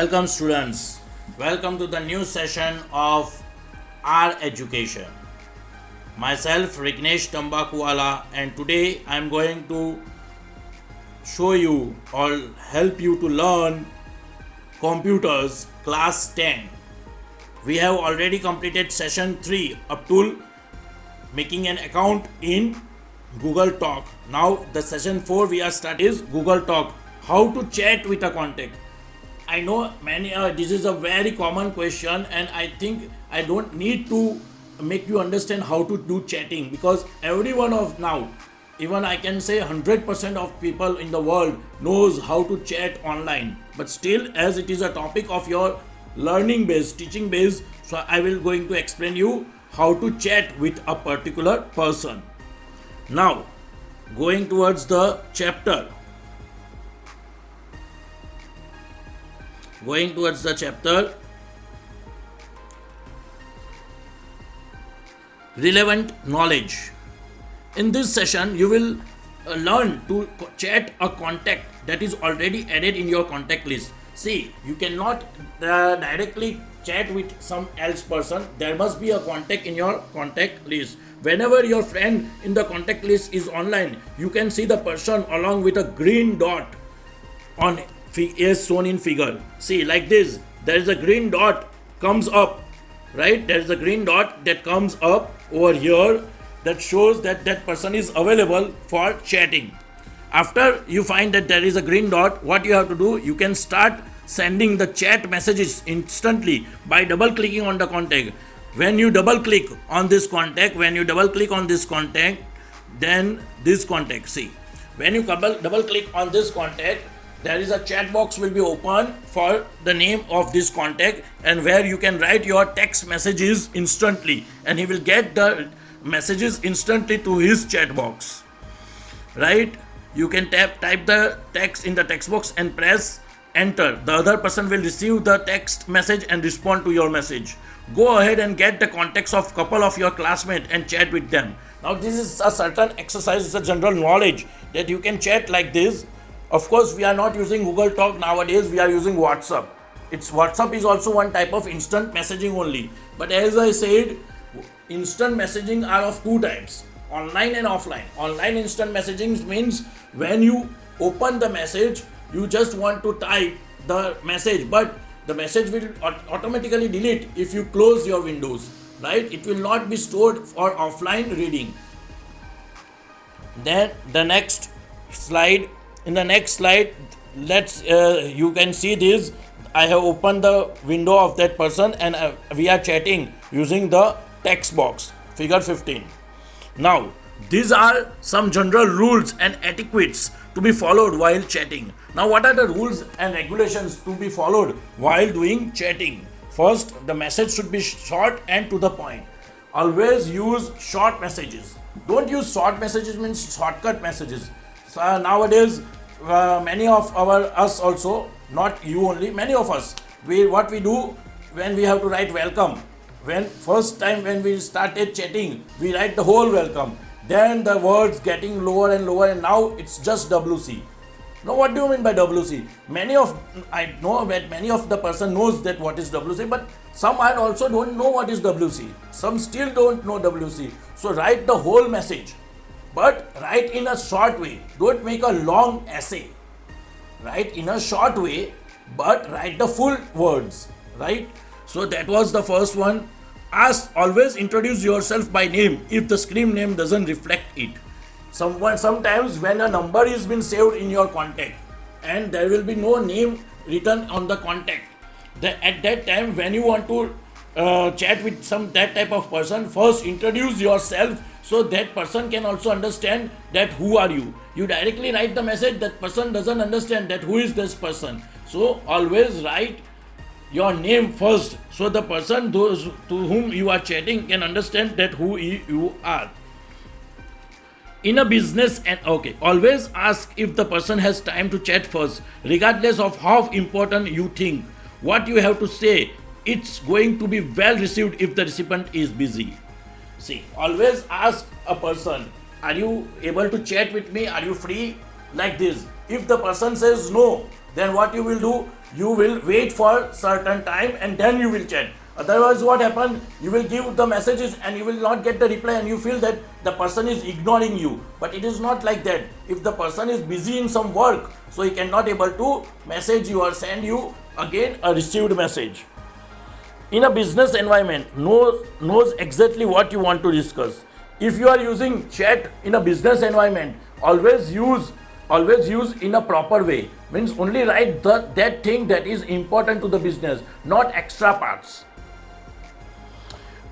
Welcome students. Welcome to the new session of our education. Myself Rignesh Tambakuwala, and today I am going to show you or help you to learn computers class 10. We have already completed session 3 up to making an account in Google Talk. Now the session 4 we are starting is Google Talk. How to chat with a contact. I know this is a very common question, and I think I don't need to make you understand how to do chatting, because everyone of now, even I can say 100% of people in the world knows how to chat online. But still, as it is a topic of your learning base, teaching base, so I will going to explain you how to chat with a particular person. Now, going towards the chapter. Relevant knowledge. In this session, you will learn to chat a contact that is already added in your contact list. See, you cannot directly chat with some else person. There must be a contact in your contact list. Whenever your friend in the contact list is online, you can see the person along with a green dot on is shown in figure. See, like this, there is a green dot comes up, right? There is a green dot that comes up over here that shows that that person is available for chatting. After you find that there is a green dot, what you have to do, you can start sending the chat messages instantly by double clicking on the contact. When you double click on this contact, then this contact, see, when you double click on this contact, there is a chat box will be open for the name of this contact, and where you can write your text messages instantly, and he will get the messages instantly to his chat box, right? You can type the text in the text box and press enter. The other person will receive the text message and respond to your message. Go ahead and get the contacts of couple of your classmates and chat with them. Now this is a certain exercise, it's a general knowledge that you can chat like this. Of course, we are not using Google Talk nowadays, we are using WhatsApp. WhatsApp is also one type of instant messaging only. But as I said, instant messaging are of two types, online and offline. Online instant messaging means when you open the message, you just want to type the message, but the message will automatically delete if you close your windows, right? It will not be stored for offline reading. Then the next slide. In the next slide, you can see this. I have opened the window of that person, and we are chatting using the text box, figure 15. Now, these are some general rules and etiquettes to be followed while chatting. Now, what are the rules and regulations to be followed while doing chatting? First, the message should be short and to the point. Always use short messages. Don't use short messages means shortcut messages. So nowadays, many of us also, not you only, many of us, what we do when we have to write welcome, when first time when we started chatting, we write the whole welcome, then the words getting lower and lower, and now it's just WC. Now what do you mean by WC? I know that many of the person knows that what is WC, but some I also don't know what is WC. Some still don't know WC. So write the whole message, but write in a short way. Don't make a long essay. Write in a short way, but write the full words, right? So that was the first one. Always introduce yourself by name if the screen name doesn't reflect it. Sometimes when a number is been saved in your contact and there will be no name written on the contact, at that time when you want to chat with that type of person, first introduce yourself so that person can also understand that who are you. You directly write the message, that person doesn't understand that who is this person. So always write your name first, so the person those to whom you are chatting can understand that who you are. In a business, always ask if the person has time to chat first, regardless of how important you think what you have to say. It's going to be well received if the recipient is busy. See, always ask a person, are you able to chat with me? Are you free? Like this. If the person says no, then what you will do? you will wait for certain time and then you will chat. Otherwise, what happen? You will give the messages and you will not get the reply, and you feel that the person is ignoring you. But it is not like that. If the person is busy in some work, so he cannot able to message you or send you again a received message. In a business environment, knows exactly what you want to discuss. If you are using chat in a business environment, always use in a proper way. Means only write that thing that is important to the business, not extra parts.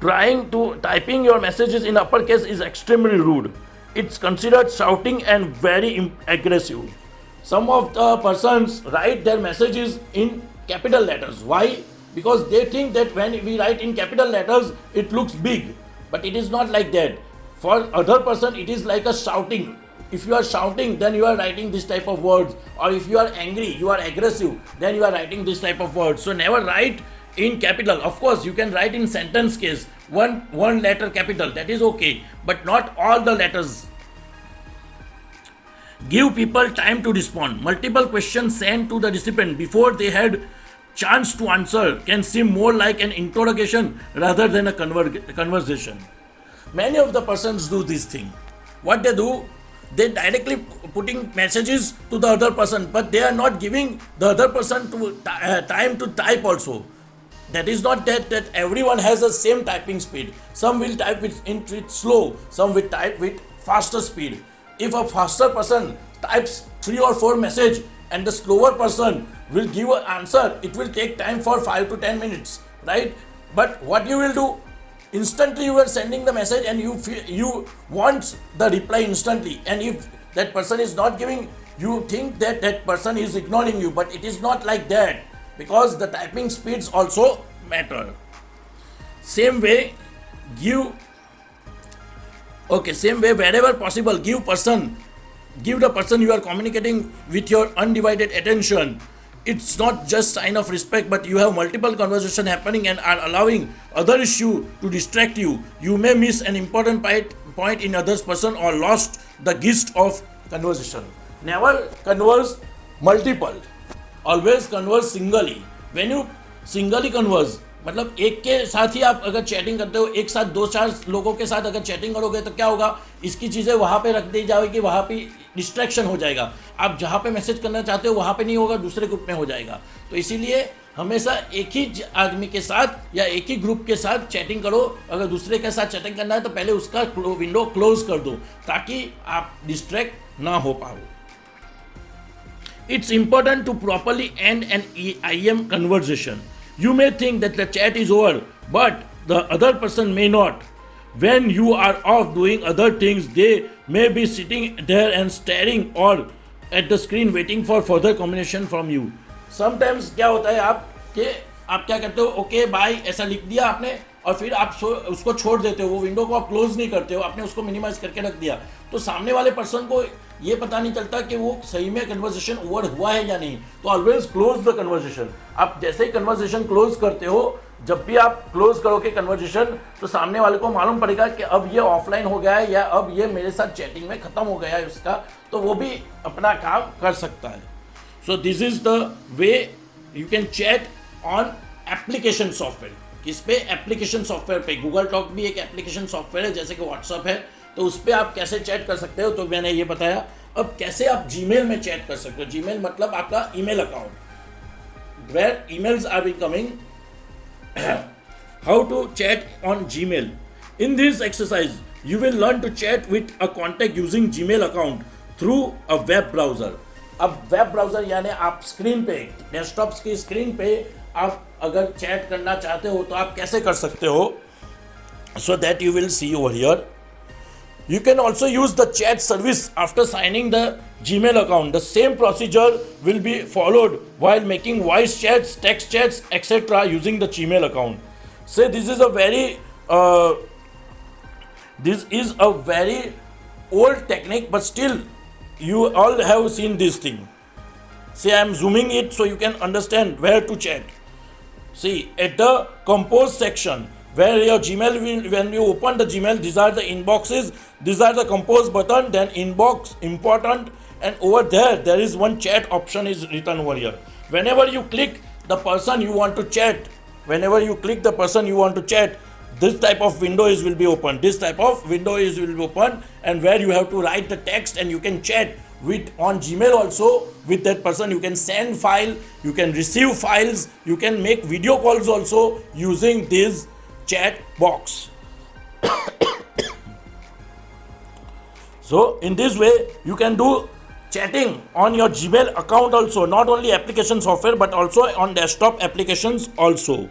Typing your messages in uppercase is extremely rude. It's considered shouting and very aggressive. Some of the persons write their messages in capital letters. Why? Because they think that when we write in capital letters, it looks big. But it is not like that. For other person, it is like a shouting. If you are shouting, then you are writing this type of words. Or if you are angry, you are aggressive, then you are writing this type of words. So never write in capital. Of course, you can write in sentence case one letter capital, that is okay, but not all the letters. Give people time to respond. Multiple questions sent to the recipient before they had chance to answer can seem more like an interrogation rather than a conversation. Many of the persons do this thing. What they do, they directly putting messages to the other person, but they are not giving the other person to time to type also. That is not that everyone has the same typing speed. Some will type with slow, some will type with faster speed. If a faster person types 3 or 4 message and the slower person will give an answer, it will take time for 5 to 10 minutes, right? But what you will do, instantly you are sending the message and you want the reply instantly, and if that person is not giving, you think that that person is ignoring you, but it is not like that, because the typing speeds also matter. Same way wherever possible, give the person you are communicating with your undivided attention. It's not just sign of respect, but you have multiple conversation happening and are allowing other issue to distract you. You may miss an important point in others person or lost the gist of conversation. Never converse multiple, always converse singly. When you singly converse, मतलब एक के साथ ही आप अगर chatting करते हो, एक साथ 2-4 लोगों के साथ अगर चैटिंग करोगे तो क्या होगा, इसकी चीज़ें वहाँ पे रख दी जाएगी, वहाँ पे डिस्ट्रैक्शन हो जाएगा. आप जहाँ पे मैसेज करना चाहते हो वहाँ पे नहीं होगा, दूसरे ग्रुप में हो जाएगा. तो इसीलिए हमेशा एक ही आदमी के साथ या एक ही ग्रुप के साथ चैटिंग करो. अगर दूसरे के साथ चैटिंग करना है तो पहले उसका विंडो क्लोज कर दो ताकि आप डिस्ट्रैक्ट ना हो पाओ. It's important to properly end an IM conversation. You may think that the chat is over, but the other person may not. When you are off doing other things, they may be sitting there and staring or at the screen waiting for further communication from you. Sometimes क्या होता है आप क्या करते हो, okay bye ऐसा लिख दिया आपने और फिर आप उसको छोड़ देते हो, वो विंडो को आप क्लोज नहीं करते हो, आपने उसको मिनिमाइज करके रख दिया, तो सामने वाले पर्सन को ये पता नहीं चलता कि वो सही में कन्वर्सेशन ओवर हुआ है या नहीं. तो ऑलवेज क्लोज द कन्वर्सेशन. आप जैसे ही कन्वर्सेशन क्लोज करते हो, जब भी आप क्लोज करोगे कन्वर्सेशन, तो सामने वाले को मालूम पड़ेगा कि अब ये ऑफलाइन हो गया है या अब ये मेरे साथ चैटिंग में खत्म हो गया है उसका, तो वो भी अपना काम कर सकता है. So this is the way you can chat on application software. किस पे? एप्लीकेशन सॉफ्टवेयर पे. गूगल टॉक भी एक एप्लीकेशन सॉफ्टवेयर है, जैसे कि व्हाट्सअप है, तो उस पर आप कैसे चैट कर सकते हो, तो मैंने ये बताया. अब कैसे आप जीमेल में चैट कर सकते हो. जीमेल मतलब आपका email account, where emails are be coming. How to chat on Gmail. In this exercise you will learn to chat with a contact using Gmail account through a web browser. अब web browser यानी आप screen पे, desktop की screen पे आप अगर chat करना चाहते हो तो आप कैसे कर सकते हो, so that you will see over here. You can also use the chat service after signing the Gmail account. The same procedure will be followed while making voice chats, text chats, etc. using the Gmail account. So this is a very old technique, but still you all have seen this thing. See, I am zooming it so you can understand where to chat. See, at the compose section, where your Gmail will, when you open the Gmail, these are the inboxes, these are the compose button, then inbox, important, and over there is one chat option is written over here. whenever you click the person you want to chat, whenever you click the person you want to chat, this type of window will be open, this type of window will be open, and where you have to write the text and you can chat with on Gmail also with that person. You can send file, you can receive files, you can make video calls also using this chat box. So in this way you can do chatting on your Gmail account also, not only application software but also on desktop applications also.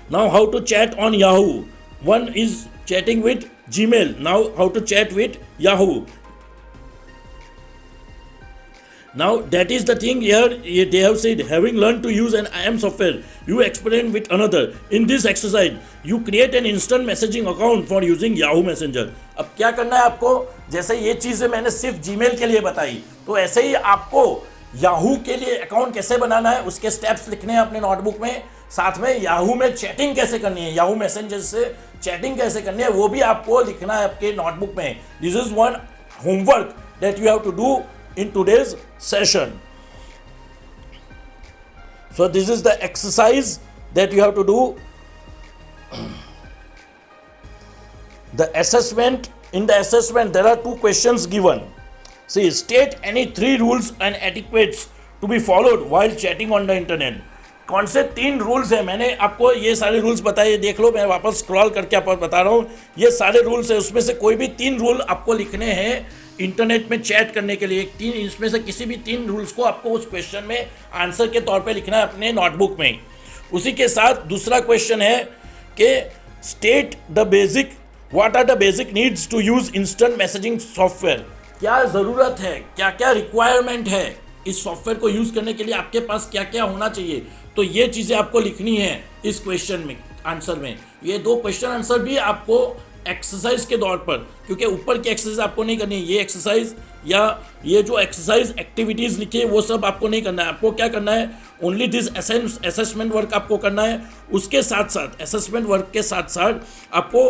Now how to chat on Yahoo? One is chatting with Gmail. Now how to chat with Yahoo? Now that is the thing here. They have said, having learned to use an IM software, you experiment with another. In this exercise, you create an instant messaging account for using Yahoo Messenger. अब क्या करना है आपको? जैसे ये चीज़ें मैंने सिर्फ Gmail के लिए बताई, तो ऐसे ही आपको Yahoo के लिए अकाउंट कैसे बनाना है, उसके स्टेप्स लिखने हैं अपने नोटबुक में. साथ में Yahoo में चैटिंग कैसे करनी है, Yahoo मैसेंजर से चैटिंग कैसे करनी है, वो भी आपको लिखना है आपके नोटबुक में. This is one homework that you have to do in today's session. So this is the exercise that you have to do. The assessment, in the assessment there are 2 questions given. See, state any 3 rules and etiquettes to be followed while chatting on the internet. कौन से 3 rules हैं? मैंने आपको ये सारे rules बताए, देख लो, मैं वापस स्क्रॉल करके आपको बता रहा हूँ. ये सारे रूल्स हैं, उसमें से कोई भी 3 रूल आपको लिखने हैं इंटरनेट में चैट करने के लिए. इसमें से किसी भी 3 रूल्स को आपको उस क्वेश्चन में आंसर के तौर पे लिखना है अपने नोटबुक में. उसी के साथ दूसरा क्वेश्चन है कि state the basic, what are the basic needs to use instant messaging software. क्या ज़रूरत है, क्या क्या रिक्वायरमेंट है इस सॉफ्टवेयर को यूज़ करने के लिए, आपके पास क्या क्या होना चाहिए. तो ये चीज़ें आपको लिखनी है इस क्वेश्चन में आंसर में. ये 2 क्वेश्चन आंसर भी आपको एक्सरसाइज के तौर पर, क्योंकि ऊपर की एक्सरसाइज आपको नहीं करनी है, ये एक्सरसाइज या ये जो एक्सरसाइज एक्टिविटीज़ लिखी है वो सब आपको नहीं करना है. आपको क्या करना है, ओनली दिस असेसमेंट वर्क आपको करना है. उसके साथ साथ असेसमेंट वर्क के साथ साथ आपको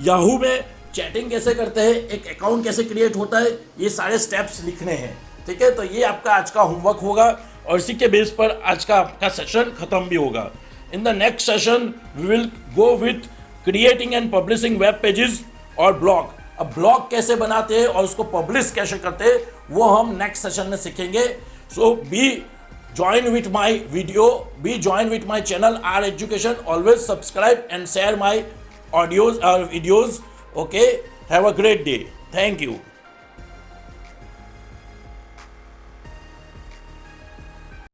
याहू में चैटिंग कैसे करते हैं, एक अकाउंट कैसे क्रिएट होता है, ये सारे स्टेप्स लिखने हैं. ठीक है, तो ये आपका आज का होमवर्क होगा और इसी के बेस पर आज का आपका सेशन खत्म भी होगा. In the next session we will go with creating and publishing web pages और ब्लॉग. अब ब्लॉग कैसे बनाते हैं और उसको पब्लिश कैसे करते हैं वो हम नेक्स्ट सेशन में सीखेंगे. सो B join with my video, be join with my channel R Education. Always subscribe and share my audios or videos. Okay, have a great day. Thank you.